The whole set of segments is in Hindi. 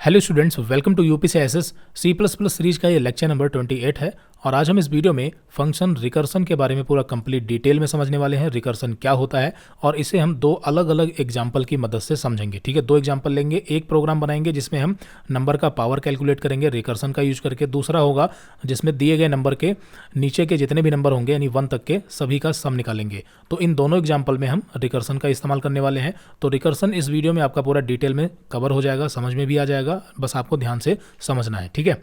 Hello students, welcome to UPCSS C++ series का ये लेक्चर नंबर 28 है और आज हम इस वीडियो में फंक्शन रिकर्सन के बारे में पूरा कंप्लीट डिटेल में समझने वाले हैं। रिकर्सन क्या होता है और इसे हम दो अलग अलग एग्जाम्पल की मदद से समझेंगे। ठीक है, दो एग्जाम्पल लेंगे, एक प्रोग्राम बनाएंगे जिसमें हम नंबर का पावर कैलकुलेट करेंगे रिकर्सन का यूज करके, दूसरा होगा जिसमें दिए गए नंबर के नीचे के जितने भी नंबर होंगे यानी 1 तक के सभी का सम निकालेंगे। तो इन दोनों एग्जाम्पल में हम रिकर्सन का इस्तेमाल करने वाले हैं। तो रिकर्सन इस वीडियो में आपका पूरा डिटेल में कवर हो जाएगा, समझ में भी आ जाएगा, बस आपको ध्यान से समझना है। ठीक है,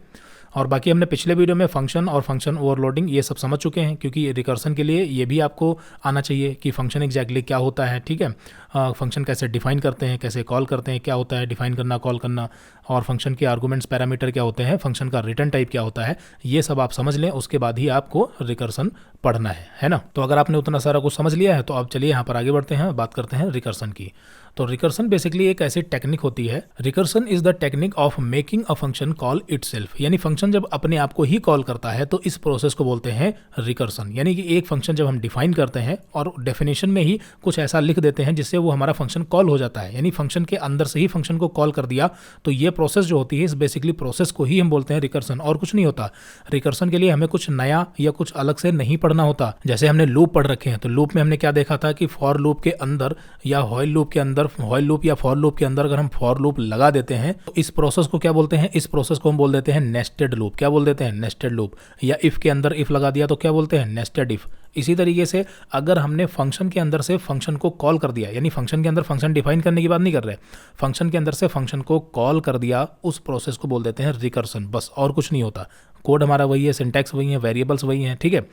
और बाकी हमने पिछले वीडियो में फंक्शन और फंक्शन ओवरलोडिंग ये सब समझ चुके हैं, क्योंकि रिकर्सन के लिए ये भी आपको आना चाहिए कि फंक्शन एग्जैक्टली क्या होता है। ठीक है, फंक्शन कैसे डिफाइन करते हैं, कैसे कॉल करते हैं, क्या होता है डिफाइन करना, कॉल करना, और फंक्शन के आर्गुमेंट्स पैरामीटर क्या होते हैं, फंक्शन का रिटर्न टाइप क्या होता है, ये सब आप समझ लें, उसके बाद ही आपको रिकर्सन पढ़ना है ना। तो अगर आपने उतना सारा कुछ समझ लिया है तो अब चलिए यहाँ पर आगे बढ़ते हैं, बात करते हैं रिकर्सन की। तो रिकर्सन बेसिकली एक ऐसी टेक्निक होती है, recursion is the technique of making a function call itself. यानी फंक्शन जब अपने आप को ही कॉल करता है तो इस प्रोसेस को बोलते हैं रिकर्सन। यानी कि एक फंक्शन जब हम डिफाइन करते हैं और डेफिनेशन में ही कुछ ऐसा लिख देते हैं जिससे वो हमारा फंक्शन कॉल हो जाता है, यानी फंक्शन के अंदर से ही फंक्शन को कॉल कर दिया, तो ये प्रोसेस जो होती है इस बेसिकली प्रोसेस को ही हम बोलते हैं रिकर्सन, और कुछ नहीं होता। रिकर्सन के लिए हमें कुछ नया या कुछ अलग से नहीं पढ़ना होता। जैसे हमने लूप पढ़ रखे हैं, तो लूप में हमने क्या देखा था कि फॉर लूप के अंदर या व्हाइल लूप के अंदर, व्हाइल लूप या फॉर लूप के अंदर अगर हम फॉर लूप लगा देते हैं तो इस प्रोसेस को क्या बोलते हैं, इस प्रोसेस को हम बोल देते हैं नेस्टेड लूप। क्या बोल देते हैं, नेस्टेड लूप। या इफ के अंदर इफ लगा दिया तो क्या बोलते हैं, नेस्टेड इफ। इसी तरीके से अगर हमने फंक्शन के अंदर से फंक्शन को कॉल कर दिया, यानी फंक्शन के अंदर फंक्शन डिफाइन करने की बात नहीं कर रहे, फंक्शन के अंदर से फंक्शन को कॉल कर दिया, उस प्रोसेस को बोल देते हैं रिकर्सन, बस, और कुछ नहीं होता। कोड हमारा वही है, सिंटैक्स वही है, वेरिएबल्स वही हैं। ठीक है,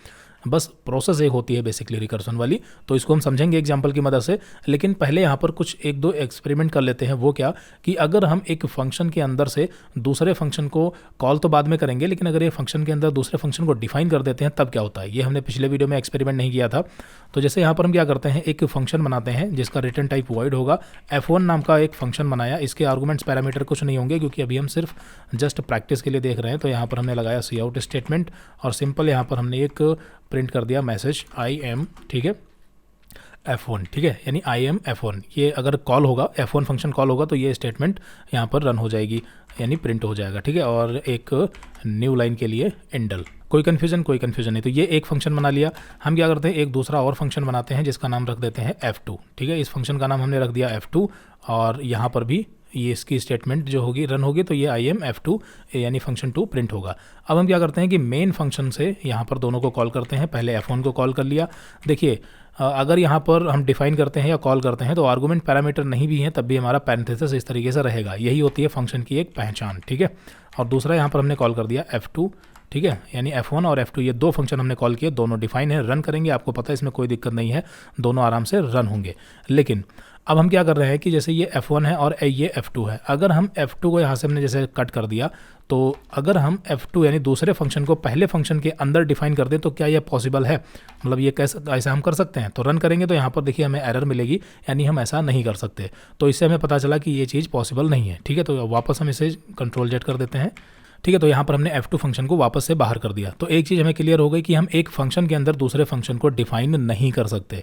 बस प्रोसेस एक होती है बेसिकली रिकर्सन वाली। तो इसको हम समझेंगे एग्जांपल की मदद से, लेकिन पहले यहाँ पर कुछ एक दो एक्सपेरिमेंट कर लेते हैं। वो क्या कि अगर हम एक फंक्शन के अंदर से दूसरे फंक्शन को कॉल तो बाद में करेंगे, लेकिन अगर ये फंक्शन के अंदर दूसरे फंक्शन को डिफाइन कर देते हैं तब क्या होता है, ये हमने पिछले वीडियो में एक्सपेरिमेंट नहीं किया था। तो जैसे यहाँ पर हम क्या करते हैं, एक फंक्शन बनाते हैं जिसका रिटर्न टाइप वॉइड होगा। F1 नाम का एक फंक्शन बनाया, इसके आर्गुमेंट्स पैरामीटर कुछ नहीं होंगे क्योंकि अभी हम सिर्फ जस्ट प्रैक्टिस के लिए देख रहे हैं। तो यहाँ पर हमने लगाया सी आउट स्टेटमेंट और सिंपल यहाँ पर हमने एक प्रिंट कर दिया मैसेज आई एम, ठीक है, F1। ठीक है, यानी आई एम F1। ये अगर कॉल होगा, F1 फंक्शन कॉल होगा तो ये स्टेटमेंट यहाँ पर रन हो जाएगी, यानी प्रिंट हो जाएगा। ठीक है, और एक न्यू लाइन के लिए इंडल। कोई कन्फ्यूजन नहीं। तो ये एक फंक्शन बना लिया। हम क्या करते हैं, एक दूसरा और फंक्शन बनाते हैं जिसका नाम रख देते हैं F2। ठीक है, इस फंक्शन का नाम हमने रख दिया F2 और यहाँ पर भी ये इसकी स्टेटमेंट जो होगी रन होगी, तो ये आई एम F2 यानी फंक्शन 2 प्रिंट होगा। अब हम क्या करते हैं कि मेन फंक्शन से यहाँ पर दोनों को कॉल करते हैं। पहले F1 को कॉल कर लिया। देखिए, अगर यहाँ पर हम डिफाइन करते हैं या कॉल करते हैं तो आर्गुमेंट पैरामीटर नहीं भी हैं तब भी हमारा पैरेंथेसिस इस तरीके से रहेगा। यही होती है फंक्शन की एक पहचान। ठीक है, और दूसरा यहाँ पर हमने कॉल कर दिया F2। ठीक है, यानी F1 और F2 ये दो फंक्शन हमने कॉल किए, दोनों डिफाइन है, रन करेंगे, आपको पता है इसमें कोई दिक्कत नहीं है, दोनों आराम से रन होंगे। लेकिन अब हम क्या कर रहे हैं कि जैसे ये F1 है और ये F2 है, अगर हम F2 को यहाँ से हमने जैसे कट कर दिया, तो अगर हम F2 यानी दूसरे फंक्शन को पहले फंक्शन के अंदर डिफाइन कर दें तो क्या ये पॉसिबल है, मतलब ये कैसे ऐसा हम कर सकते हैं। तो रन करेंगे तो यहाँ पर देखिए हमें एरर मिलेगी, यानी हम ऐसा नहीं कर सकते। तो इससे हमें पता चला कि ये चीज़ पॉसिबल नहीं है। ठीक है, तो वापस हम इसे कंट्रोल जेड कर देते हैं। ठीक है, तो यहाँ पर हमने F2 फंक्शन को वापस से बाहर कर दिया। तो एक चीज़ हमें क्लियर हो गई कि हम एक फंक्शन के अंदर दूसरे फंक्शन को डिफाइन नहीं कर सकते।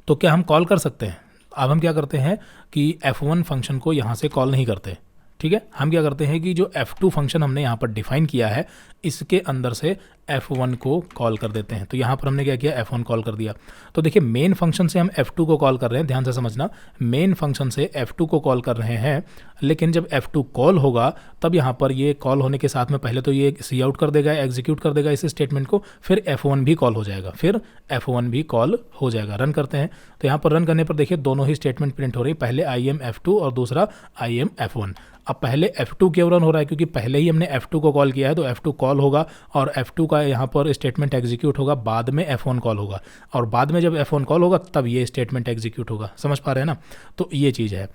तो क्या हम कॉल कर सकते हैं? अब हम क्या करते हैं कि F1 फंक्शन को यहाँ से कॉल नहीं करते। ठीक है, हम क्या करते हैं कि जो F2 फंक्शन हमने यहाँ पर डिफाइन किया है इसके अंदर से F1 को कॉल कर देते हैं। तो यहाँ पर हमने क्या किया, F1 कॉल कर दिया। तो देखिए, मेन फंक्शन से हम F2 को कॉल कर रहे हैं, ध्यान से समझना, मेन फंक्शन से F2 को कॉल कर रहे हैं, लेकिन जब F2 कॉल होगा तब यहाँ पर ये कॉल होने के साथ में पहले तो ये सी आउट कर देगा, एग्जीक्यूट कर देगा इस स्टेटमेंट को, फिर F1 भी कॉल हो जाएगा, फिर F1 भी कॉल हो जाएगा। रन करते हैं तो यहाँ पर रन करने पर देखिए दोनों ही स्टेटमेंट प्रिंट हो रही, पहले आई एम F2 और दूसरा आई एम F1। अब पहले F2 क्यों रन हो रहा है, क्योंकि पहले ही हमने F2 को कॉल किया है, तो F2 कॉल होगा और F2 का यहाँ पर स्टेटमेंट एग्जीक्यूट होगा, बाद में F1 कॉल होगा, और बाद में जब F1 कॉल होगा तब ये स्टेटमेंट एग्जीक्यूट होगा। समझ पा रहे हैं ना? तो ये चीज़ है।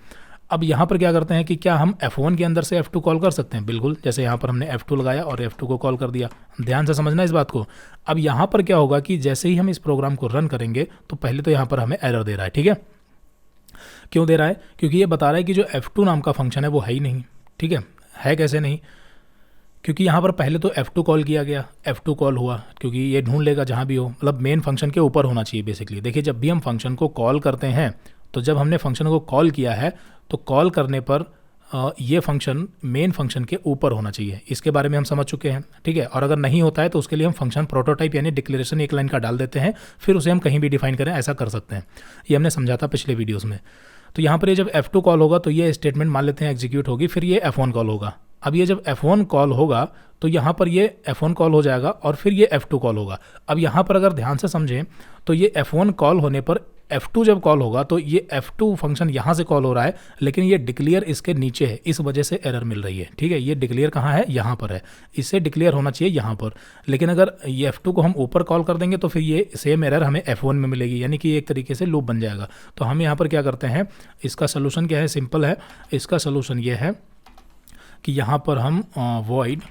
अब यहाँ पर क्या करते हैं कि क्या हम F1 के अंदर से F2 कॉल कर सकते हैं? बिल्कुल, जैसे यहाँ पर हमने F2 लगाया और F2 को कॉल कर दिया। ध्यान से समझना इस बात को। अब यहाँ पर क्या होगा कि जैसे ही हम इस प्रोग्राम को रन करेंगे तो पहले तो यहाँ पर हमें एरर दे रहा है। ठीक है, क्यों दे रहा है? क्योंकि ये बता रहा है कि जो F2 नाम का फंक्शन है वो है ही नहीं। ठीक है कैसे नहीं? क्योंकि यहाँ पर पहले तो F2 कॉल किया गया, F2 कॉल हुआ, क्योंकि ये ढूंढ लेगा जहाँ भी हो, मतलब मेन फंक्शन के ऊपर होना चाहिए बेसिकली। देखिए, जब भी हम फंक्शन को कॉल करते हैं तो जब हमने फंक्शन को कॉल किया है तो कॉल करने पर ये फंक्शन मेन फंक्शन के ऊपर होना चाहिए, इसके बारे में हम समझ चुके हैं, ठीक है। और अगर नहीं होता है तो उसके लिए हम फंक्शन प्रोटोटाइप यानी डिक्लेरेशन एक लाइन का डाल देते हैं, फिर उसे हम कहीं भी डिफाइन करें, ऐसा कर सकते हैं। ये हमने समझा था पिछले वीडियोज़ में। तो यहाँ पर ये जब F2 कॉल होगा तो ये स्टेटमेंट मान लेते हैं एग्जीक्यूट होगी, फिर ये F1 कॉल होगा। अब ये जब F1 कॉल होगा तो यहाँ पर ये F1 कॉल हो जाएगा और फिर ये F2 कॉल होगा। अब यहाँ पर अगर ध्यान से समझें तो ये F1 कॉल होने पर F2 जब कॉल होगा तो ये F2 फंक्शन यहाँ से कॉल हो रहा है, लेकिन ये डिक्लेयर इसके नीचे है, इस वजह से एरर मिल रही है, ठीक है। ये डिक्लेयर कहाँ है, यहाँ पर है, इससे डिक्लेयर होना चाहिए यहाँ पर, लेकिन अगर ये F2 को हम ऊपर कॉल कर देंगे तो फिर ये सेम एरर हमें F1 में मिलेगी, यानी कि एक तरीके से लूप बन जाएगा। तो हम यहाँ पर क्या करते हैं, इसका सोल्यूशन क्या है, सिंपल है। इसका सोल्यूशन ये है कि यहाँ पर हम वॉइड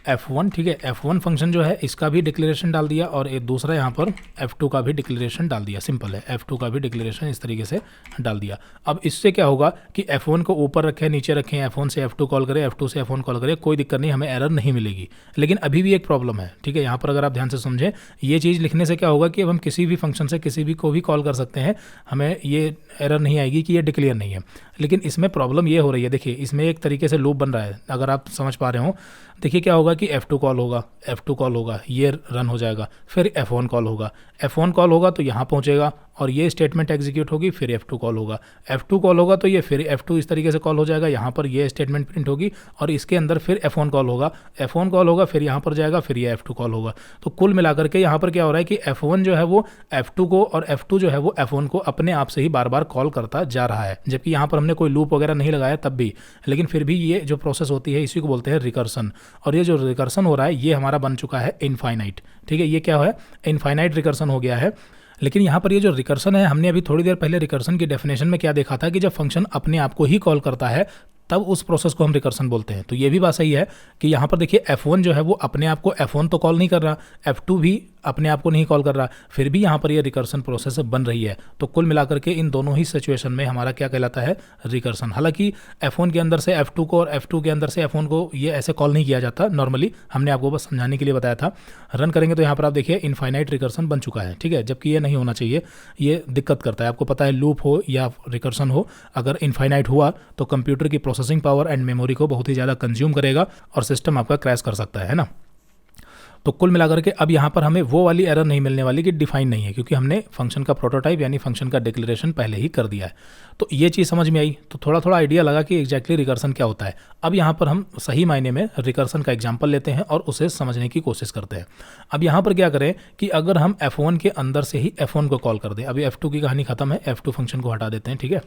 F1, ठीक है, F1 फंक्शन जो है इसका भी डिक्लेरेशन डाल दिया और एक दूसरा यहाँ पर F2 का भी डिक्लेरेशन डाल दिया। सिंपल है, F2 का भी डिक्लेरेशन इस तरीके से डाल दिया। अब इससे क्या होगा कि F1 को ऊपर रखें नीचे रखें, F1 से F2 कॉल करें, F2 से F1 कॉल करें, कोई दिक्कत नहीं, हमें एरर नहीं मिलेगी। लेकिन अभी भी एक प्रॉब्लम है, ठीक है। यहाँ पर अगर आप ध्यान से समझें, ये चीज़ लिखने से क्या होगा कि अब हम किसी भी फंक्शन से किसी भी को भी कॉल कर सकते हैं, हमें ये एरर नहीं आएगी कि ये डिक्लेयर नहीं है। लेकिन इसमें प्रॉब्लम ये हो रही है, देखिए इसमें एक तरीके से लूप बन रहा है, अगर आप समझ पा रहे हो। देखिए क्या होगा कि F2 कॉल होगा, F2 कॉल होगा, ये रन हो जाएगा, फिर F1 कॉल होगा, F1 कॉल होगा तो यहाँ पहुँचेगा और ये स्टेटमेंट एग्जीक्यूट होगी, फिर F2 कॉल होगा, F2 कॉल होगा तो ये फिर F2 इस तरीके से कॉल हो जाएगा, यहाँ पर ये स्टेटमेंट प्रिंट होगी और इसके अंदर फिर F1 कॉल होगा, F1 कॉल होगा, फिर यहाँ पर जाएगा, फिर ये F2 कॉल होगा। तो कुल मिलाकर के यहाँ पर क्या हो रहा है कि F1 जो है वो F2 को और F2 जो है वो F1 को अपने आप से ही बार बार कॉल करता जा रहा है, जबकि यहाँ पर हमने कोई लूप वगैरह नहीं लगाया तब भी। लेकिन फिर भी ये जो प्रोसेस होती है इसी को बोलते हैं रिकर्सन, और ये जो रिकर्सन हो रहा है ये हमारा बन चुका है इनफाइनाइट, ठीक है। ये क्या है, इनफाइनाइट रिकर्सन हो गया है। लेकिन यहाँ पर ये जो रिकर्सन है, हमने अभी थोड़ी देर पहले रिकर्सन की डेफिनेशन में क्या देखा था कि जब फंक्शन अपने आप को ही कॉल करता है तब उस प्रोसेस को हम रिकर्सन बोलते हैं। तो ये भी बात सही है कि यहाँ पर देखिए F1 जो है वो अपने आप को F1 तो कॉल नहीं कर रहा, F2 भी अपने आप को नहीं कॉल कर रहा, फिर भी यहाँ पर ये रिकर्सन प्रोसेस बन रही है। तो कुल मिलाकर के इन दोनों ही सिचुएशन में हमारा क्या कहलाता है, रिकर्सन। हालांकि F1 के अंदर से F2 को और F2 के अंदर से F1 को ये ऐसे कॉल नहीं किया जाता नॉर्मली, हमने आपको बस समझाने के लिए बताया था। रन करेंगे तो यहाँ पर आप देखिए इनफाइनाइट रिकर्सन बन चुका है, ठीक है, जबकि ये नहीं होना चाहिए, ये दिक्कत करता है। आपको पता है लूप हो या रिकर्सन हो, अगर इनफाइनाइट हुआ तो कंप्यूटर की प्रोसेसिंग पावर एंड मेमोरी को बहुत ही ज़्यादा कंज्यूम करेगा और सिस्टम आपका क्रैश कर सकता है ना। तो कुल मिलाकर के अब यहाँ पर हमें वो वाली एरर नहीं मिलने वाली कि डिफाइन नहीं है, क्योंकि हमने फंक्शन का प्रोटोटाइप यानी फंक्शन का डिक्लेरेशन पहले ही कर दिया है। तो ये चीज़ समझ में आई, तो थोड़ा थोड़ा आइडिया लगा कि एग्जैक्टली रिकर्सन क्या होता है। अब यहाँ पर हम सही मायने में रिकर्सन का एग्जाम्पल लेते हैं और उसे समझने की कोशिश करते हैं। अब यहाँ पर क्या करें कि अगर हम F1 के अंदर से ही F1 को कॉल कर दें, अभी F2 की कहानी खत्म है, F2 फंक्शन को हटा देते हैं, ठीक है।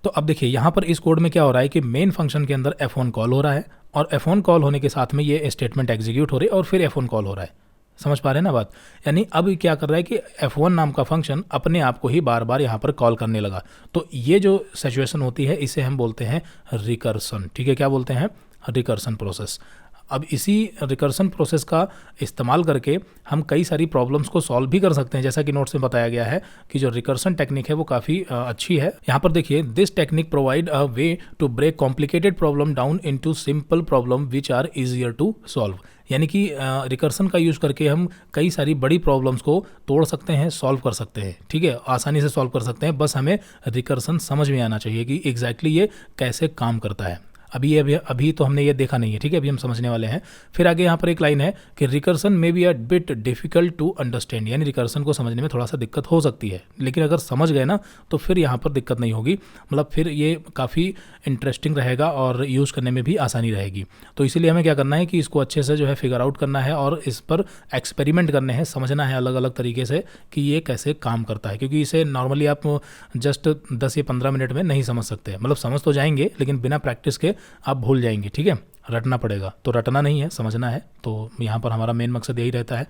तो अब देखिए यहाँ पर इस कोड में क्या हो रहा है कि मेन फंक्शन के अंदर F1 कॉल हो रहा है और F1 कॉल होने के साथ में ये स्टेटमेंट एग्जीक्यूट हो रही है और फिर F1 कॉल हो रहा है। समझ पा रहे हैं ना बात, यानी अब क्या कर रहा है कि F1 नाम का फंक्शन अपने आप को ही बार बार यहाँ पर कॉल करने लगा। तो ये जो सिचुएशन होती है इसे हम बोलते हैं रिकर्सन, ठीक है। क्या बोलते हैं, रिकर्सन प्रोसेस। अब इसी रिकर्सन प्रोसेस का इस्तेमाल करके हम कई सारी प्रॉब्लम्स को सॉल्व भी कर सकते हैं, जैसा कि नोट्स में बताया गया है कि जो रिकर्सन टेक्निक है वो काफ़ी अच्छी है। यहाँ पर देखिए, this technique provide a way to break complicated problem down into simple problem which are easier to solve. यानी कि रिकर्सन का यूज़ करके हम कई सारी बड़ी प्रॉब्लम्स को तोड़ सकते हैं, सॉल्व कर सकते हैं, ठीक है, आसानी से सॉल्व कर सकते हैं। बस हमें रिकर्सन समझ में आना चाहिए कि एग्जैक्टली ये कैसे काम करता है। अभी तो हमने ये देखा नहीं है, ठीक है, अभी हम समझने वाले हैं। फिर आगे यहाँ पर एक लाइन है कि रिकर्सन में be a bit difficult to understand, यानी रिकर्सन को समझने में थोड़ा सा दिक्कत हो सकती है, लेकिन अगर समझ गए ना तो फिर यहाँ पर दिक्कत नहीं होगी, मतलब फिर ये काफ़ी इंटरेस्टिंग रहेगा और यूज़ करने में भी आसानी रहेगी। तो इसीलिए हमें क्या करना है कि इसको अच्छे से जो है फिगर आउट करना है और इस पर एक्सपेरिमेंट करने हैं, समझना है अलग अलग तरीके से कि ये कैसे काम करता है, क्योंकि इसे नॉर्मली आप जस्ट 10 या 15 मिनट में नहीं समझ सकते। मतलब समझ तो जाएंगे लेकिन बिना प्रैक्टिस के आप भूल जाएंगे, ठीक है, रटना पड़ेगा। तो रटना नहीं है, समझना है। तो यहाँ पर हमारा मेन मकसद यही रहता है।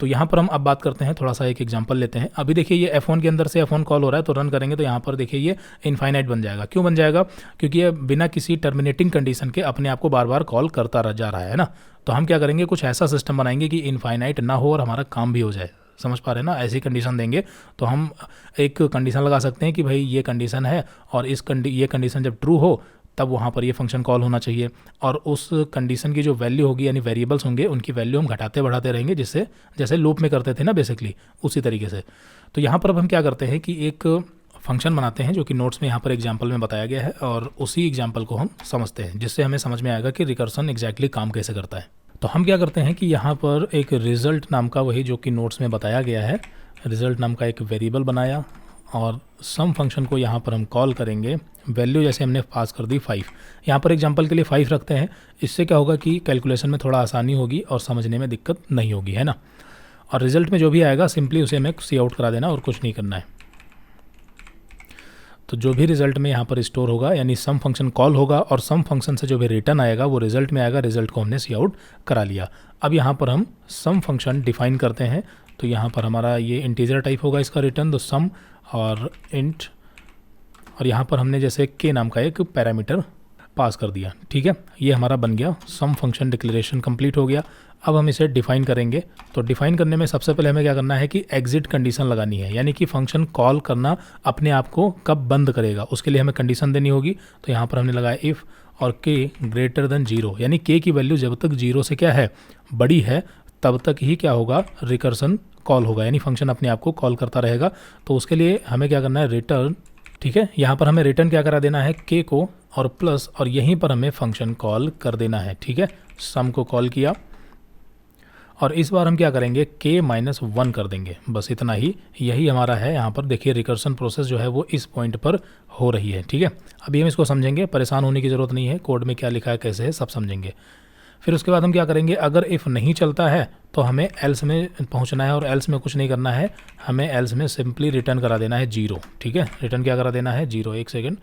तो यहाँ पर हम अब बात करते हैं, थोड़ा सा एक एग्जांपल लेते हैं। अभी देखिए ये F1 के अंदर से F1 कॉल हो रहा है, तो रन करेंगे तो यहाँ पर देखिए ये इनफाइनाइट बन जाएगा। क्यों बन जाएगा, क्योंकि ये बिना किसी टर्मिनेटिंग कंडीशन के अपने आप को बार बार कॉल करता जा रहा है ना। तो हम क्या करेंगे, कुछ ऐसा सिस्टम बनाएंगे कि इनफाइनाइट ना हो और हमारा काम भी हो जाए। समझ पा रहे हैं ना, ऐसी कंडीशन देंगे। तो हम एक कंडीशन लगा सकते हैं कि भाई ये कंडीशन है और ये कंडीशन जब ट्रू हो तब वहाँ पर ये फंक्शन कॉल होना चाहिए, और उस कंडीशन की जो वैल्यू होगी यानी वेरिएबल्स होंगे उनकी वैल्यू हम घटाते बढ़ाते रहेंगे, जिससे जैसे लूप में करते थे ना बेसिकली उसी तरीके से। तो यहाँ पर अब हम क्या करते हैं कि एक फंक्शन बनाते हैं जो कि नोट्स में यहाँ पर एग्जाम्पल में बताया गया है, और उसी एग्जाम्पल को हम समझते हैं जिससे हमें समझ में आएगा कि रिकर्सन एग्जैक्टली काम कैसे करता है। तो हम क्या करते हैं कि यहाँ पर एक रिजल्ट नाम का, वही जो कि नोट्स में बताया गया है, रिजल्ट नाम का एक वेरिएबल बनाया और सम फंक्शन को यहाँ पर हम कॉल करेंगे। वैल्यू जैसे हमने पास कर दी 5, यहाँ पर एग्जांपल के लिए 5 रखते हैं। इससे क्या होगा कि कैलकुलेशन में थोड़ा आसानी होगी और समझने में दिक्कत नहीं होगी, है ना। और रिजल्ट में जो भी आएगा सिंपली उसे हमें सी आउट करा देना और कुछ नहीं करना है। तो जो भी रिजल्ट में यहाँ पर स्टोर होगा, यानी सम फंक्शन कॉल होगा और सम फंक्शन से जो भी रिटर्न आएगा वो रिजल्ट में आएगा। रिजल्ट को हमने सी आउट करा लिया। अब यहाँ पर हम सम फंक्शन डिफाइन करते हैं। तो यहाँ पर हमारा ये इंटीजर टाइप होगा इसका रिटर्न, तो सम और इंट, और यहाँ पर हमने जैसे के नाम का एक पैरामीटर पास कर दिया। ठीक है, ये हमारा बन गया सम फंक्शन डिक्लेरेशन कंप्लीट हो गया। अब हम इसे डिफाइन करेंगे। तो डिफाइन करने में सबसे पहले हमें क्या करना है कि एग्जिट कंडीशन लगानी है, यानी कि फंक्शन कॉल करना अपने आप को कब बंद करेगा उसके लिए हमें कंडीशन देनी होगी। तो यहाँ पर हमने लगाया इफ़ और के ग्रेटर देन 0, यानी के की वैल्यू जब तक 0 से क्या है बड़ी है तब तक ही क्या होगा रिकर्सन कॉल होगा, यानी फंक्शन अपने आप को कॉल करता रहेगा। तो उसके लिए हमें क्या करना है रिटर्न, ठीक है, यहाँ पर हमें रिटर्न क्या करा देना है के को और प्लस, और यहीं पर हमें फंक्शन कॉल कर देना है। ठीक है, सम को कॉल किया और इस बार हम क्या करेंगे k -1 कर देंगे, बस इतना ही। यही हमारा है। यहाँ पर देखिए रिकर्सन प्रोसेस जो है वो इस पॉइंट पर हो रही है। ठीक है, अभी हम इसको समझेंगे, परेशान होने की ज़रूरत नहीं है। कोड में क्या लिखा है कैसे है सब समझेंगे। फिर उसके बाद हम क्या करेंगे, अगर इफ़ नहीं चलता है तो हमें एल्स में पहुंचना है, और एल्स में कुछ नहीं करना है, हमें एल्स में सिंपली रिटर्न करा देना है 0। ठीक है, रिटर्न क्या करा देना है 0। एक सेकेंड,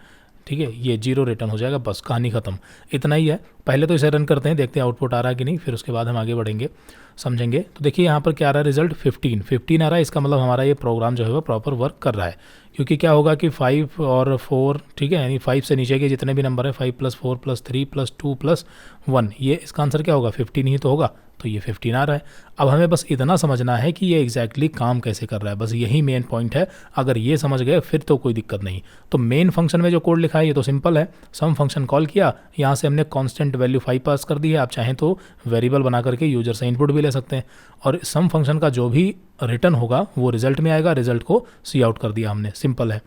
ठीक है, ये 0 रिटर्न हो जाएगा, बस कहानी ख़त्म। इतना ही है। पहले तो इसे रन करते हैं, देखते हैं आउटपुट आ रहा है कि नहीं, फिर उसके बाद हम आगे बढ़ेंगे, समझेंगे। तो देखिए यहाँ पर क्या आ रहा है रिजल्ट 15 आ रहा है। इसका मतलब हमारा ये प्रोग्राम जो है वो प्रॉपर वर्क कर रहा है, क्योंकि क्या होगा कि 5 और 4, ठीक है, यानी 5 से नीचे के जितने भी नंबर है 5 + 4 + 3 + 2 + 1, ये इसका आंसर क्या होगा 15 ही तो होगा। तो ये 15 आ रहा है। अब हमें बस इतना समझना है कि ये एग्जैक्टली काम कैसे कर रहा है, बस यही मेन पॉइंट है। अगर ये समझ गए फिर तो कोई दिक्कत नहीं। तो मेन फंक्शन में जो कोड लिखा है ये तो सिंपल है। सम फंक्शन कॉल किया, यहाँ से हमने कांस्टेंट वैल्यू 5 पास कर दी है। आप चाहें तो वेरिएबल बना करके यूजर से इनपुट भी ले सकते हैं, और सम फंक्शन का जो भी रिटर्न होगा वो रिजल्ट में आएगा। रिजल्ट को सी आउट कर दिया हमने, सिंपल है।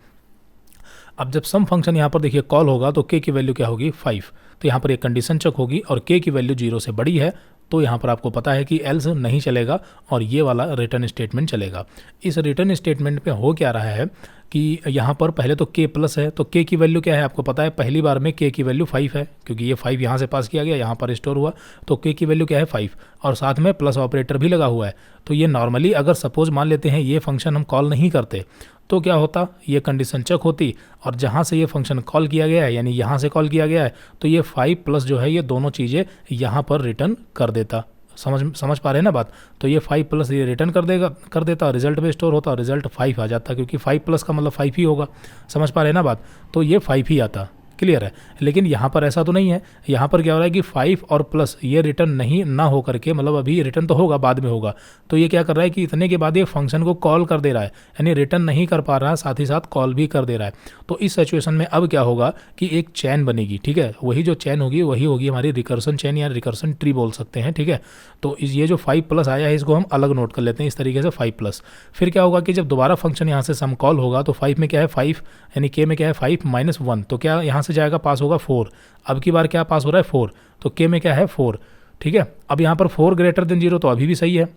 अब जब सम फंक्शन यहाँ पर देखिए कॉल होगा तो के की वैल्यू क्या होगी 5, तो यहाँ पर एक कंडीशन चेक होगी और के की वैल्यू 0 से बड़ी है, तो यहाँ पर आपको पता है कि एल्स नहीं चलेगा और ये वाला रिटर्न स्टेटमेंट चलेगा। इस रिटर्न स्टेटमेंट पे हो क्या रहा है कि यहाँ पर पहले तो k प्लस है, तो k की वैल्यू क्या है आपको पता है, पहली बार में k की वैल्यू 5 है, क्योंकि ये 5 यहाँ से पास किया गया, यहाँ पर स्टोर हुआ, तो k की वैल्यू क्या है 5, और साथ में प्लस ऑपरेटर भी लगा हुआ है। तो ये नॉर्मली अगर सपोज मान लेते हैं ये फंक्शन हम कॉल नहीं करते तो क्या होता, ये कंडीशन चेक होती, और जहाँ से ये फंक्शन कॉल किया गया है यानी यहाँ से कॉल किया गया है, तो ये 5 प्लस जो है ये दोनों चीज़ें यहाँ पर रिटर्न कर देता। समझ पा रहे हैं ना बात। तो ये 5 प्लस ये रिटर्न कर देता, रिजल्ट में स्टोर होता, रिजल्ट 5 आ जाता, क्योंकि 5 प्लस का मतलब 5 ही होगा। समझ पा रहे हैं ना बात। तो ये 5 ही आता, क्लियर है। लेकिन यहाँ पर ऐसा तो नहीं है। यहाँ पर क्या हो रहा है कि 5 और प्लस ये रिटर्न नहीं ना हो करके, मतलब अभी रिटर्न तो होगा बाद में होगा, तो ये क्या कर रहा है कि इतने के बाद ये फंक्शन को कॉल कर दे रहा है, यानी रिटर्न नहीं कर पा रहा है, साथ ही साथ कॉल भी कर दे रहा है। तो इस सिचुएशन में अब क्या होगा कि एक चैन बनेगी, ठीक है, वही जो चैन होगी वही होगी हमारी रिकर्सन चैन या रिकर्सन ट्री बोल सकते हैं, ठीक है। तो ये जो 5 प्लस आया है इसको हम अलग नोट कर लेते हैं इस तरीके से 5 प्लस। फिर क्या होगा कि जब दोबारा फंक्शन यहाँ से सम कॉल होगा तो 5 में क्या है 5, यानी के में क्या है 5 - 1, तो क्या यहाँ से जाएगा पास होगा 4। अब की बार क्या पास हो रहा है 4, तो के में क्या है 4, ठीक है। अब यहाँ पर 4 ग्रेटर देन 0 तो अभी भी सही है,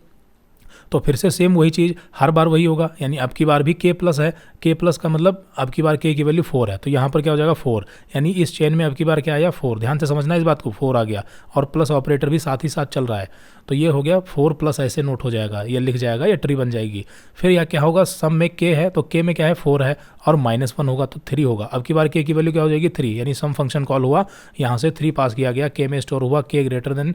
तो फिर से सेम वही चीज़ हर बार वही होगा, यानी अब की बार भी k प्लस है, k प्लस का मतलब अब की बार k की वैल्यू 4 है, तो यहाँ पर क्या हो जाएगा 4, यानी इस चेन में अब की बार क्या आया 4। ध्यान से समझना इस बात को, 4 आ गया और प्लस ऑपरेटर भी साथ ही साथ चल रहा है, तो ये हो गया 4 प्लस, ऐसे नोट हो जाएगा, ये लिख जाएगा, ये ट्री बन जाएगी। फिर यह क्या होगा, सम में k है तो k में क्या है 4 है और -1 होगा तो 3 होगा। अब की बार k की वैल्यू क्या हो जाएगी 3, यानी सम फंक्शन कॉल हुआ, यहाँ से 3 पास किया गया, k में स्टोर हुआ, k ग्रेटर देन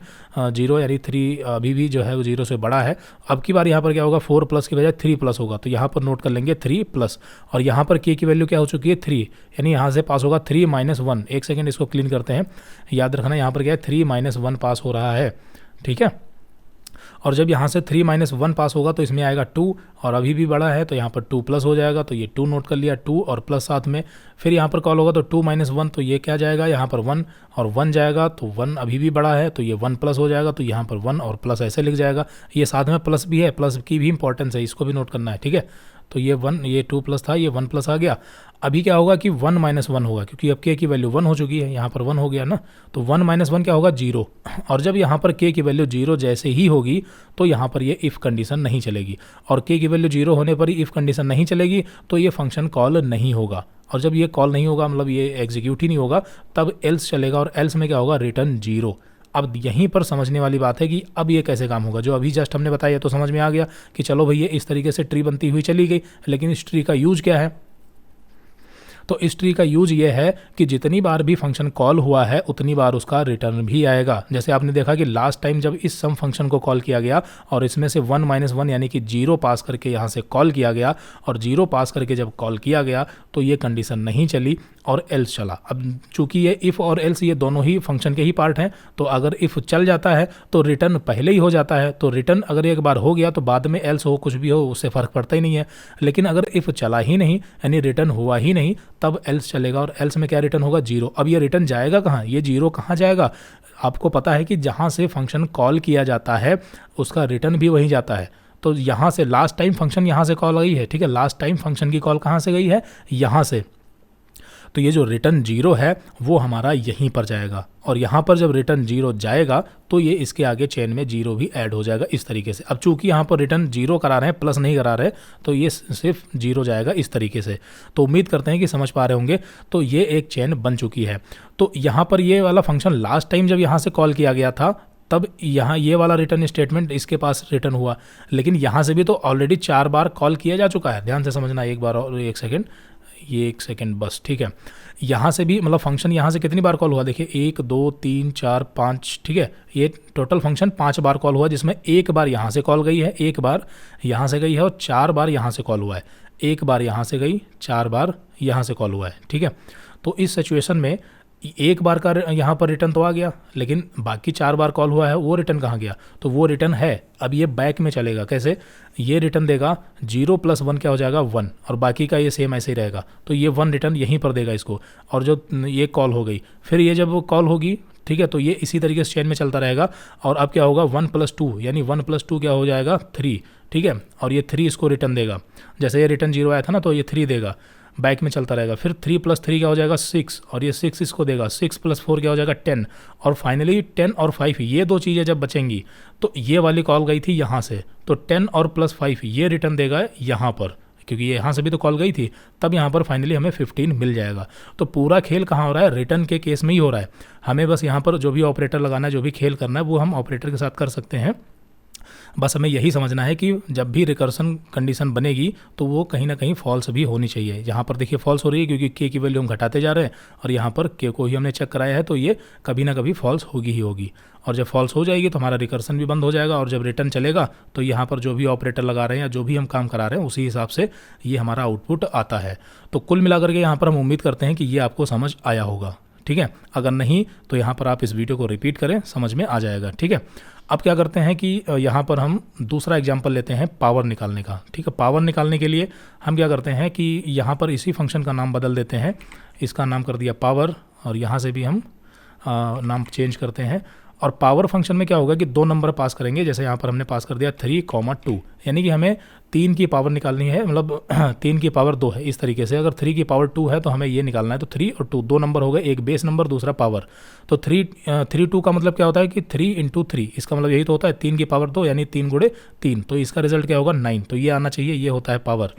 0, यानी 3 अभी भी जो है वो 0 से बड़ा है। अब की बार यहाँ पर क्या होगा 4 प्लस की बजाय 3 प्लस होगा, तो यहाँ पर नोट कर लेंगे 3 प्लस, और यहाँ पर k की वैल्यू क्या हो चुकी है 3, यानी यहाँ से पास होगा 3 - 1। एक सेकेंड इसको क्लीन करते हैं, याद रखना यहाँ पर क्या है 3 - 1 पास हो रहा है, ठीक है। और जब यहाँ से 3 - 1 पास होगा तो इसमें आएगा 2, और अभी भी बड़ा है तो यहाँ पर 2 प्लस हो जाएगा, तो ये 2 नोट कर लिया, 2 और प्लस साथ में। फिर यहाँ पर कॉल होगा तो 2 - 1, तो ये क्या जाएगा यहाँ पर 1 और 1 जाएगा, तो 1 अभी भी बड़ा है तो ये 1 प्लस हो जाएगा, तो यहाँ पर 1 और प्लस ऐसे लिख जाएगा। ये साथ में प्लस भी है, प्लस की भी इंपॉर्टेंस है, इसको भी नोट करना है, ठीक है। तो ये 1, ये 2 प्लस था, ये 1 प्लस आ गया। अभी क्या होगा कि 1 माइनस 1 होगा, क्योंकि अब k की वैल्यू 1 हो चुकी है, यहाँ पर 1 हो गया ना, तो 1 माइनस 1 क्या होगा 0। और जब यहाँ पर k की वैल्यू 0 जैसे ही होगी तो यहाँ पर ये इफ़ कंडीशन नहीं चलेगी, और k की वैल्यू 0 होने पर ही इफ़ कंडीशन नहीं चलेगी तो ये फंक्शन कॉल नहीं होगा। और जब ये कॉल नहीं होगा, मतलब ये एग्जीक्यूट ही नहीं होगा, तब एल्स चलेगा, और एल्स में क्या होगा, रिटर्न 0। अब यहीं पर समझने वाली बात है कि अब ये कैसे काम होगा। जो अभी जस्ट हमने बताया तो समझ में आ गया कि चलो भैया इस तरीके से ट्री बनती हुई चली गई, लेकिन इस ट्री का यूज क्या है। तो इस ट्री का यूज ये है कि जितनी बार भी फंक्शन कॉल हुआ है उतनी बार उसका रिटर्न भी आएगा। जैसे आपने देखा कि लास्ट टाइम जब इस सम फंक्शन को कॉल किया गया और इसमें से 1 माइनस 1 यानी कि 0 पास करके यहाँ से कॉल किया गया, और 0 पास करके जब कॉल किया गया तो ये कंडीशन नहीं चली और एल्स चला। अब चूंकि ये इफ़ और एल्स ये दोनों ही फंक्शन के ही पार्ट हैं, तो अगर इफ़ चल जाता है तो रिटर्न पहले ही हो जाता है। तो रिटर्न अगर एक बार हो गया तो बाद में एल्स हो कुछ भी हो उससे फ़र्क पड़ता ही नहीं है। लेकिन अगर इफ़ चला ही नहीं यानी रिटर्न हुआ ही नहीं, तब एल्स चलेगा, और एल्स में क्या रिटर्न होगा 0। अब ये रिटर्न जाएगा कहाँ, ये 0 कहाँ जाएगा। आपको पता है कि जहाँ से फंक्शन कॉल किया जाता है उसका रिटर्न भी वहीं जाता है। तो यहाँ से लास्ट टाइम फंक्शन यहाँ से कॉल गई है, ठीक है, लास्ट टाइम फंक्शन की कॉल कहाँ से गई है, यहाँ से। तो ये जो रिटर्न 0 है वो हमारा यहीं पर जाएगा, और यहाँ पर जब रिटर्न 0 जाएगा तो ये इसके आगे चेन में 0 भी ऐड हो जाएगा इस तरीके से। अब चूंकि यहाँ पर रिटर्न 0 करा रहे हैं, प्लस नहीं करा रहे, तो ये सिर्फ 0 जाएगा इस तरीके से। तो उम्मीद करते हैं कि समझ पा रहे होंगे। तो ये एक चेन बन चुकी है। तो यहाँ पर ये वाला फंक्शन लास्ट टाइम जब यहाँ से कॉल किया गया था तब यहाँ ये वाला रिटर्न स्टेटमेंट इसके पास रिटर्न हुआ, लेकिन यहाँ से भी तो ऑलरेडी 4 बार कॉल किया जा चुका है। ध्यान से समझना एक बार, और एक सेकेंड, ये एक सेकेंड बस, ठीक है। यहाँ से भी मतलब फंक्शन यहाँ से कितनी बार कॉल हुआ, देखिए 1 2 3 4 5, ठीक है, ये टोटल फंक्शन 5 बार कॉल हुआ, जिसमें 1 बार यहाँ से कॉल गई है, 1 बार यहाँ से गई है, और 4 बार यहाँ से कॉल हुआ है। 1 बार यहाँ से गई, 4 बार यहाँ से कॉल हुआ है, ठीक है। तो इस सिचुएशन में 1 बार का यहाँ पर रिटर्न तो आ गया, लेकिन बाकी 4 बार कॉल हुआ है वो रिटर्न कहाँ गया, तो वो रिटर्न है। अब ये बैक में चलेगा, कैसे, ये रिटर्न देगा 0 प्लस 1 क्या हो जाएगा 1, और बाकी का ये सेम ऐसे ही रहेगा। तो ये 1 रिटर्न यहीं पर देगा इसको, और जो ये कॉल हो गई, फिर ये जब कॉल होगी, ठीक है, तो ये इसी तरीके से चेन में चलता रहेगा। और अब क्या होगा 1 प्लस 2 यानी 1 प्लस 2 क्या हो जाएगा 3, ठीक है, और ये 3 इसको रिटर्न देगा। जैसे ये रिटर्न 0 आया था ना, तो ये 3 देगा, बैक में चलता रहेगा। फिर 3 प्लस 3 क्या हो जाएगा 6, और ये 6 इसको देगा। 6 प्लस 4 क्या हो जाएगा 10, और फाइनली 10 और 5 ये दो चीज़ें जब बचेंगी तो ये वाली कॉल गई थी यहाँ से, तो 10 और प्लस 5 ये रिटर्न देगा यहाँ पर, क्योंकि ये यहाँ से भी तो कॉल गई थी, तब यहाँ पर फाइनली हमें 15 मिल जाएगा। तो पूरा खेल कहाँ हो रहा है, रिटर्न के केस में ही हो रहा है। हमें बस यहाँ पर जो भी ऑपरेटर लगाना है, जो भी खेल करना है, वो हम ऑपरेटर के साथ कर सकते हैं। बस हमें यही समझना है कि जब भी रिकर्सन कंडीशन बनेगी तो वो कहीं ना कहीं फॉल्स भी होनी चाहिए। यहाँ पर देखिए फॉल्स हो रही है क्योंकि के की वैल्यू हम घटाते जा रहे हैं, और यहाँ पर के को ही हमने चेक कराया है, तो ये कभी ना कभी फॉल्स होगी ही होगी। और जब फॉल्स हो जाएगी तो हमारा रिकर्सन भी बंद हो जाएगा, और जब रिटर्न चलेगा तो यहाँ पर जो भी ऑपरेटर लगा रहे हैं या जो भी हम काम करा रहे हैं उसी हिसाब से ये हमारा आउटपुट आता है। तो कुल मिलाकर के यहाँ पर हम उम्मीद करते हैं कि ये आपको समझ आया होगा, ठीक है। अगर नहीं तो यहाँ पर आप इस वीडियो को रिपीट करें, समझ में आ जाएगा, ठीक है। अब क्या करते हैं कि यहाँ पर हम दूसरा एग्जांपल लेते हैं पावर निकालने का, ठीक है। पावर निकालने के लिए हम क्या करते हैं कि यहाँ पर इसी फंक्शन का नाम बदल देते हैं, इसका नाम कर दिया पावर, और यहाँ से भी हम नाम चेंज करते हैं। और पावर फंक्शन में क्या होगा कि 2 नंबर पास करेंगे, जैसे यहाँ पर हमने पास कर दिया 3, 2, यानी कि हमें 3 की पावर निकालनी है, मतलब 3 की पावर 2 है इस तरीके से। अगर 3 की पावर 2 है तो हमें ये निकालना है, तो 3 और 2 2 नंबर हो गए, एक बेस नंबर दूसरा पावर। तो 3 2 का मतलब क्या होता है कि 3 × 3, इसका मतलब यही तो होता है 3 की पावर 2 यानी 3 × 3, तो इसका रिजल्ट क्या होगा 9, तो ये आना चाहिए, ये होता है पावर।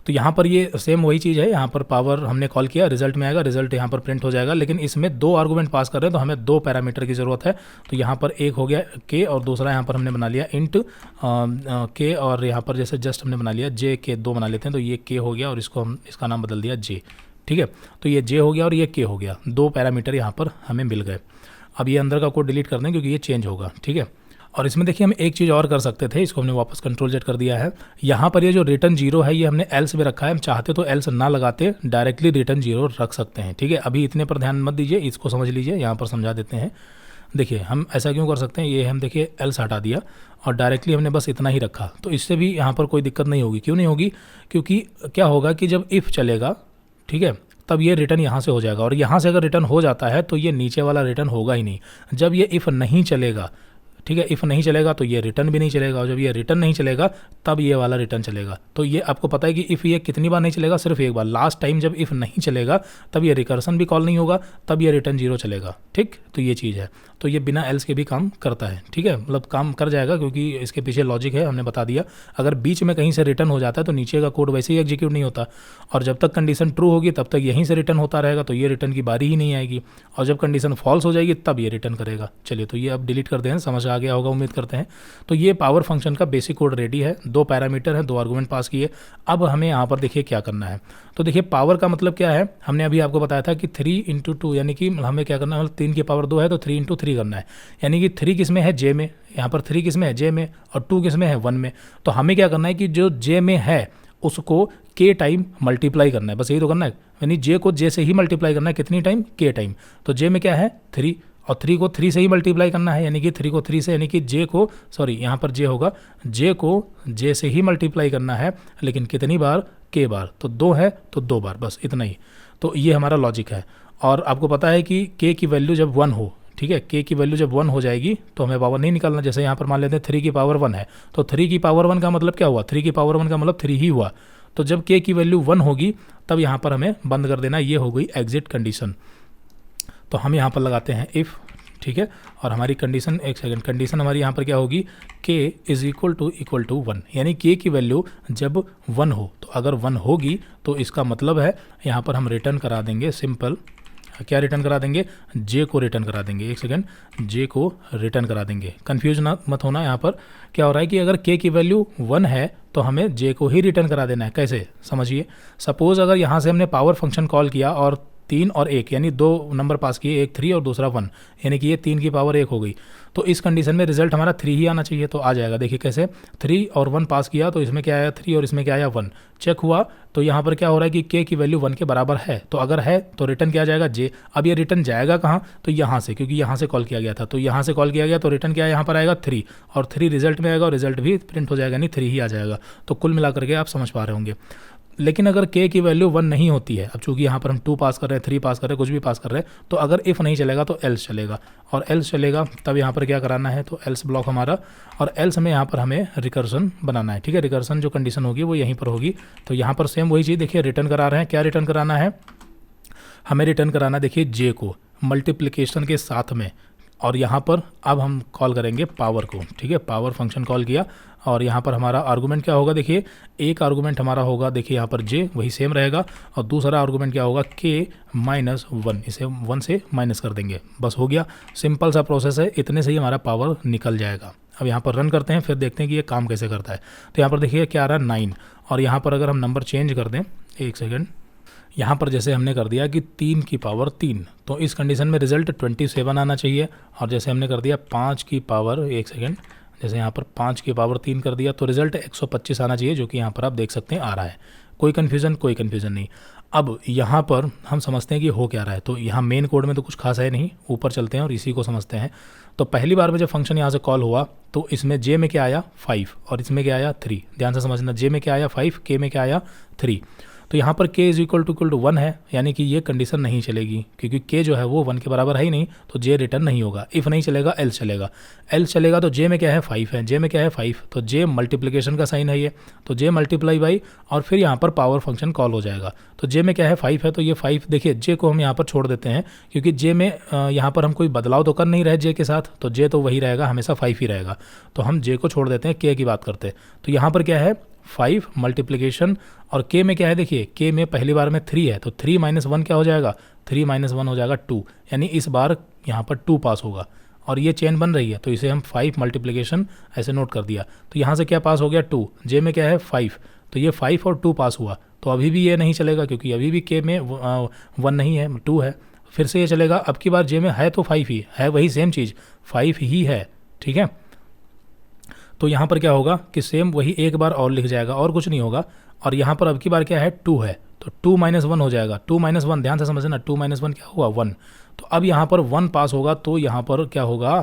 तो यहाँ पर ये सेम वही चीज़ है, यहाँ पर पावर हमने कॉल किया, रिजल्ट में आएगा, रिजल्ट यहाँ पर प्रिंट हो जाएगा, लेकिन इसमें 2 आर्गूमेंट पास कर रहे हैं तो हमें 2 पैरामीटर की ज़रूरत है। तो यहाँ पर एक हो गया के, और दूसरा यहाँ पर हमने बना लिया इंट के, और यहाँ पर जैसे जस्ट हमने बना लिया जे के, 2 बना लेते हैं, तो ये के हो गया और इसको हम इसका नाम बदल दिया जे, ठीक है। तो ये जे हो गया और ये के हो गया, 2 पैरामीटर यहाँ पर हमें मिल गए। अब ये अंदर का कोड डिलीट कर दें क्योंकि ये चेंज होगा, ठीक है। और इसमें देखिए हम एक चीज़ और कर सकते थे, इसको हमने वापस कंट्रोल जेड कर दिया है। यहाँ पर ये जो रिटर्न 0 है ये हमने एल्स में रखा है, हम चाहते तो एल्स ना लगाते, डायरेक्टली रिटर्न 0 रख सकते हैं, ठीक है। अभी इतने पर ध्यान मत दीजिए, इसको समझ लीजिए, यहाँ पर समझा देते हैं। देखिए हम ऐसा क्यों कर सकते हैं, ये हम देखिए एल्स हटा दिया और डायरेक्टली हमने बस इतना ही रखा, तो इससे भी यहाँ पर कोई दिक्कत नहीं होगी। क्यों नहीं होगी, क्योंकि क्या होगा कि जब इफ़ चलेगा, ठीक है, तब ये रिटर्न यहाँ से हो जाएगा, और यहाँ से अगर रिटर्न हो जाता है तो ये नीचे वाला रिटर्न होगा ही नहीं। जब ये इफ़ नहीं चलेगा, ठीक है। इफ़ नहीं चलेगा तो ये रिटर्न भी नहीं चलेगा, और जब ये रिटर्न नहीं चलेगा तब ये वाला रिटर्न चलेगा। तो ये आपको पता है कि इफ़ ये कितनी बार नहीं चलेगा, सिर्फ एक बार। लास्ट टाइम जब इफ़ नहीं चलेगा तब ये रिकर्सन भी कॉल नहीं होगा, तब ये रिटर्न 0 चलेगा। ठीक, तो ये चीज़ है। तो ये बिना एल्स के भी काम करता है, ठीक है, मतलब काम कर जाएगा, क्योंकि इसके पीछे लॉजिक है, हमने बता दिया। अगर बीच में कहीं से रिटर्न हो जाता है तो नीचे का कोड वैसे ही एग्जीक्यूट नहीं होता, और जब तक कंडीशन ट्रू होगी तब तक यहीं से रिटर्न होता रहेगा, तो ये रिटर्न की बारी ही नहीं आएगी, और जब कंडीशन फॉल्स हो जाएगी तब ये रिटर्न करेगा। चलिए, तो ये अब डिलीट करते हैं, समझ आ गया होगा उम्मीद करते हैं। तो ये पावर फंक्शन का बेसिक कोड रेडी है। 2 पैरामीटर है, 2 आर्गूमेंट पास किए। अब हमें यहाँ पर देखिए क्या करना है। तो देखिए पावर का मतलब क्या है, हमने अभी आपको बताया था कि 3 × 2, यानी कि हमें क्या करना है, 3 की पावर 2 है तो 3 × 3 करना है, यानी कि 3 किस में है, जे में। यहाँ पर 3 किस में है, जे में, और 2 किस में है, 1 में। तो हमें क्या करना है कि जो जे में है उसको के टाइम मल्टीप्लाई करना है, बस यही तो करना है, यानी जे को जे से ही मल्टीप्लाई करना है, कितनी टाइम, के टाइम। तो जे में क्या है, 3, और 3 को 3 से ही मल्टीप्लाई करना है, यानी कि 3 को 3 से, यानी कि जे को, सॉरी यहाँ पर जे होगा, जे को जे से ही मल्टीप्लाई करना है, लेकिन कितनी बार, के बार। तो 2 है तो 2 बार, बस इतना ही। तो ये हमारा लॉजिक है। और आपको पता है कि के की वैल्यू जब 1 हो, ठीक है, के की वैल्यू जब 1 हो जाएगी तो हमें पावर नहीं निकालना। जैसे यहाँ पर मान लेते हैं 3 की पावर 1 है, तो 3 की पावर 1 का मतलब क्या हुआ, 3 की पावर 1 का मतलब 3 ही हुआ। तो जब के की वैल्यू 1 होगी तब यहाँ पर हमें बंद कर देना, ये हो गई एग्जिट कंडीशन। तो हम यहाँ पर लगाते हैं इफ़, ठीक है, और हमारी कंडीशन, एक सेकंड, कंडीशन हमारी यहाँ पर क्या होगी, k इज़ इक्वल टू 1, यानी k की वैल्यू जब 1 हो, तो अगर 1 होगी तो इसका मतलब है यहाँ पर हम रिटर्न करा देंगे, सिंपल क्या रिटर्न करा देंगे, j को रिटर्न करा देंगे। एक सेकंड, j को रिटर्न करा देंगे। कन्फ्यूज ना मत होना, यहाँ पर क्या हो रहा है कि अगर k की वैल्यू 1 है तो हमें j को ही रिटर्न करा देना है। कैसे, समझिए। सपोज़ अगर यहाँ से हमने पावर फंक्शन कॉल किया और 3 और 1, यानी 2 नंबर पास किए, एक 3 और दूसरा 1, यानी कि ये 3 की पावर 1 हो गई। तो इस कंडीशन में रिजल्ट हमारा 3 ही आना चाहिए, तो आ जाएगा। देखिए कैसे, 3 और 1 पास किया तो इसमें क्या आया, 3, और इसमें क्या आया, 1। चेक हुआ तो यहाँ पर क्या हो रहा है कि k की वैल्यू 1 के बराबर है, तो अगर है तो रिटर्न किया जाएगा j। अब ये रिटर्न जाएगा कहाँ, तो यहाँ से, क्योंकि यहाँ से कॉल किया गया था, तो यहाँ से कॉल किया गया, तो रिटर्न क्या है, यहाँ पर आएगा 3, और 3 रिजल्ट में आएगा, और रिजल्ट भी प्रिंट हो जाएगा, यानी 3 ही आ जाएगा। तो कुल मिलाकर के आप समझ पा रहे होंगे। लेकिन अगर k की वैल्यू 1 नहीं होती है, अब चूंकि यहाँ पर हम 2 पास कर रहे हैं, 3 पास कर रहे हैं, कुछ भी पास कर रहे हैं, तो अगर इफ़ नहीं चलेगा तो एल्स चलेगा, और एल्स चलेगा तब यहाँ पर क्या कराना है, तो एल्स ब्लॉक हमारा, और एल्स में यहाँ पर हमें रिकर्सन बनाना है, ठीक है। रिकर्सन जो कंडीशन होगी वो यहीं पर होगी। तो यहाँ पर सेम वही चीज़, देखिए रिटर्न करा रहे हैं, क्या रिटर्न कराना है, हमें रिटर्न कराना, देखिए जे को मल्टीप्लिकेशन के साथ में, और यहाँ पर अब हम कॉल करेंगे पावर को, ठीक है, पावर फंक्शन कॉल किया, और यहाँ पर हमारा आर्गूमेंट क्या होगा, देखिए एक आर्गूमेंट हमारा होगा, देखिए यहाँ पर जे वही सेम रहेगा, और दूसरा आर्गूमेंट क्या होगा, k - 1, इसे 1 से माइनस कर देंगे, बस हो गया। सिंपल सा प्रोसेस है, इतने से ही हमारा पावर निकल जाएगा। अब यहाँ पर रन करते हैं, फिर देखते हैं कि ये काम कैसे करता है। तो यहाँ पर देखिए क्या आ रहा है, 9, और यहाँ पर अगर हम नंबर चेंज कर दें, एक सेकेंड, यहाँ पर जैसे हमने कर दिया कि 3 की पावर 3, तो इस कंडीशन में रिजल्ट 27 आना चाहिए। और जैसे हमने कर दिया 5 की पावर, एक सेकेंड, जैसे यहाँ पर 5 की पावर 3 कर दिया तो रिजल्ट 125 आना चाहिए, जो कि यहाँ पर आप देख सकते हैं आ रहा है। कोई कन्फ्यूज़न नहीं। अब यहाँ पर हम समझते हैं कि हो क्या रहा है। तो यहाँ मेन कोड में तो कुछ खास है नहीं, ऊपर चलते हैं और इसी को समझते हैं। तो पहली बार में जब फंक्शन यहाँ से कॉल हुआ तो इसमें जे में क्या आया, 5, और इसमें क्या आया, 3। ध्यान से समझना, जे में क्या आया, 5, के में क्या आया, 3। तो यहाँ पर k इज इक्वल टू 1 है, यानी कि ये कंडीशन नहीं चलेगी, क्योंकि k जो है वो 1 के बराबर है ही नहीं, तो j रिटर्न नहीं होगा। इफ़ नहीं चलेगा, एल्स चलेगा। एल्स चलेगा तो j में क्या है, 5 है, j में क्या है, 5, तो j मल्टीप्लिकेशन का साइन है ये, तो j मल्टीप्लाई बाई, और फिर यहाँ पर पावर फंक्शन कॉल हो जाएगा। तो j में क्या है, 5 है, तो ये 5, देखिए j को हम यहाँ पर छोड़ देते हैं, क्योंकि j में यहाँ पर हम कोई बदलाव तो कर नहीं रहे j के साथ, तो j तो वही रहेगा, हमेशा 5 ही रहेगा। तो हम j को छोड़ देते हैं, k की बात करते हैं। तो यहाँ पर क्या है, 5 मल्टीप्लिकेशन, और k में क्या है, देखिए k में पहली बार में 3 है, तो 3 - 1 क्या हो जाएगा, 3 - 1 हो जाएगा 2, यानी इस बार यहाँ पर 2 पास होगा। और ये चेन बन रही है, तो इसे हम 5 मल्टीप्लिकेशन ऐसे नोट कर दिया। तो यहाँ से क्या पास हो गया, 2, j में क्या है, 5, तो ये 5 और 2 पास हुआ। तो अभी भी ये नहीं चलेगा, क्योंकि अभी भी k में 1 नहीं है, 2 है। फिर से ये चलेगा, अब की बार j में है तो 5 ही है, वही सेम चीज़ 5 ही है, ठीक है। तो यहाँ पर क्या होगा कि सेम वही एक बार और लिख जाएगा, और कुछ नहीं होगा। और यहाँ पर अब की बार क्या है, 2 है, तो 2 - 1 हो जाएगा। 2 - 1, ध्यान से समझना, 2 - 1 क्या हुआ, 1। तो अब यहाँ पर 1 पास होगा, तो यहाँ पर क्या होगा,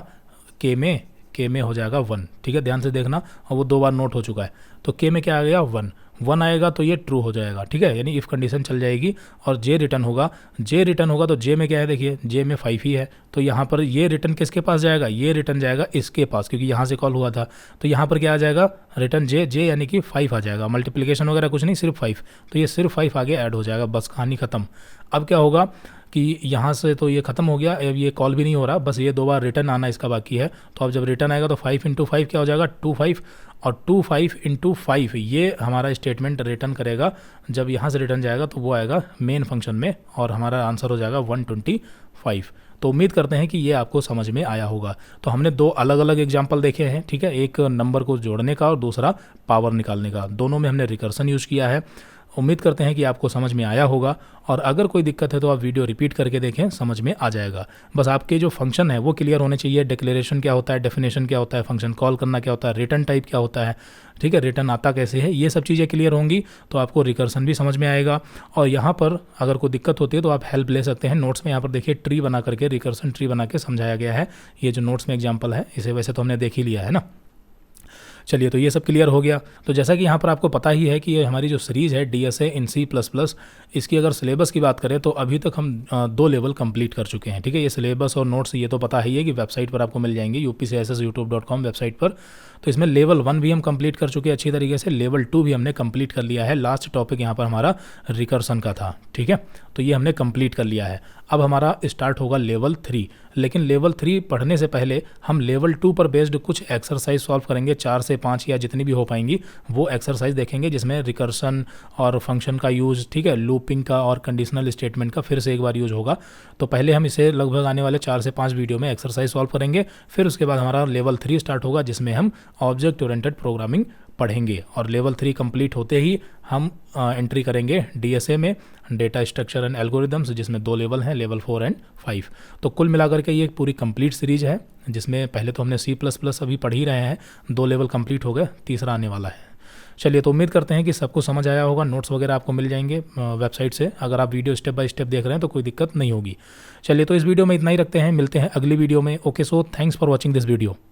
k में हो जाएगा 1, ठीक है। ध्यान से देखना, और वो 2 बार नोट हो चुका है। तो k में क्या आ गया, 1। 1 आएगा तो ये ट्रू हो जाएगा, ठीक है, यानी इफ़ कंडीशन चल जाएगी। और जे रिटर्न होगा तो जे में क्या है, देखिए जे में 5 ही है, तो यहाँ पर ये रिटर्न किसके पास जाएगा, ये रिटर्न जाएगा इसके पास, क्योंकि यहाँ से कॉल हुआ था। तो यहाँ पर क्या आ जाएगा, रिटर्न जे यानी कि 5 आ जाएगा, मल्टीप्लिकेशन वगैरह कुछ नहीं, सिर्फ 5। तो ये सिर्फ 5 आगे ऐड हो जाएगा, बस कहानी ख़त्म। अब क्या होगा कि यहाँ से तो ये ख़त्म हो गया, अब ये कॉल भी नहीं हो रहा, बस ये 2 बार रिटर्न आना इसका बाकी है। तो अब जब रिटर्न आएगा तो 5 × 5 क्या हो जाएगा, 25, और 25 × 5 ये हमारा स्टेटमेंट रिटर्न करेगा। जब यहाँ से रिटर्न जाएगा तो वो आएगा मेन फंक्शन में, और हमारा आंसर हो जाएगा 125। तो उम्मीद करते हैं कि ये आपको समझ में आया होगा। तो हमने 2 अलग अलग एग्जाम्पल देखे हैं, ठीक है, एक नंबर को जोड़ने का और दूसरा पावर निकालने का। दोनों में हमने रिकर्सन यूज़ किया है। उम्मीद करते हैं कि आपको समझ में आया होगा, और अगर कोई दिक्कत है तो आप वीडियो रिपीट करके देखें, समझ में आ जाएगा। बस आपके जो फंक्शन है वो क्लियर होने चाहिए, डिक्लेरेशन क्या होता है, डेफिनेशन क्या होता है, फंक्शन कॉल करना क्या होता है, रिटर्न टाइप क्या होता है, ठीक है, रिटर्न आता कैसे है, ये सब चीज़ें क्लियर होंगी तो आपको रिकर्सन भी समझ में आएगा। और यहाँ पर अगर कोई दिक्कत होती है तो आप हेल्प ले सकते हैं। नोट्स में यहाँ पर देखिए ट्री बना करके, रिकर्सन ट्री बना के समझाया गया है। ये जो नोट्स में एग्जाम्पल है इसे वैसे तो हमने देख ही लिया है ना। चलिए, तो ये सब क्लियर हो गया। तो जैसा कि यहाँ पर आपको पता ही है कि ये हमारी जो सीरीज़ है DSA इन C++, इसकी अगर सिलेबस की बात करें तो अभी तक हम 2 लेवल कंप्लीट कर चुके हैं, ठीक है। ये सिलेबस और नोट्स ये तो पता ही है कि वेबसाइट पर आपको मिल जाएंगे, upcsyoutube.com वेबसाइट पर। तो इसमें लेवल 1 भी हम कंप्लीट कर चुके हैं अच्छी तरीके से, लेवल 2 भी हमने कंप्लीट कर लिया है। लास्ट टॉपिक यहाँ पर हमारा रिकर्सन का था, ठीक है, तो ये हमने कंप्लीट कर लिया है। अब हमारा स्टार्ट होगा लेवल 3, लेकिन लेवल 3 पढ़ने से पहले हम लेवल 2 पर बेस्ड कुछ एक्सरसाइज सॉल्व करेंगे, 4 से 5 या जितनी भी हो पाएंगी वो एक्सरसाइज देखेंगे, जिसमें रिकर्सन और फंक्शन का यूज़, ठीक है, लूपिंग का और कंडीशनल स्टेटमेंट का फिर से एक बार यूज़ होगा। तो पहले हम इसे लगभग आने वाले 4 से 5 वीडियो में एक्सरसाइज सॉल्व करेंगे, फिर उसके बाद हमारा लेवल 3 स्टार्ट होगा, जिसमें हम ऑब्जेक्ट ओरिएंटेड प्रोग्रामिंग पढ़ेंगे। और लेवल 3 कंप्लीट होते ही हम एंट्री करेंगे DSA में, डेटा स्ट्रक्चर एंड एल्गोरिदम्स, जिसमें 2 लेवल हैं, लेवल 4 एंड 5। तो कुल मिलाकर के ये एक पूरी कंप्लीट सीरीज है, जिसमें पहले तो हमने C++ अभी पढ़ ही रहे हैं, 2 लेवल कंप्लीट हो गए, तीसरा आने वाला है। चलिए, तो उम्मीद करते हैं कि सबको समझ आया होगा। नोट्स वगैरह आपको मिल जाएंगे वेबसाइट से, अगर आप वीडियो स्टेप बाय स्टेप देख रहे हैं तो कोई दिक्कत नहीं होगी। चलिए, तो इस वीडियो में इतना ही रखते हैं, मिलते हैं अगली वीडियो में। Okay, so thanks for watching this video.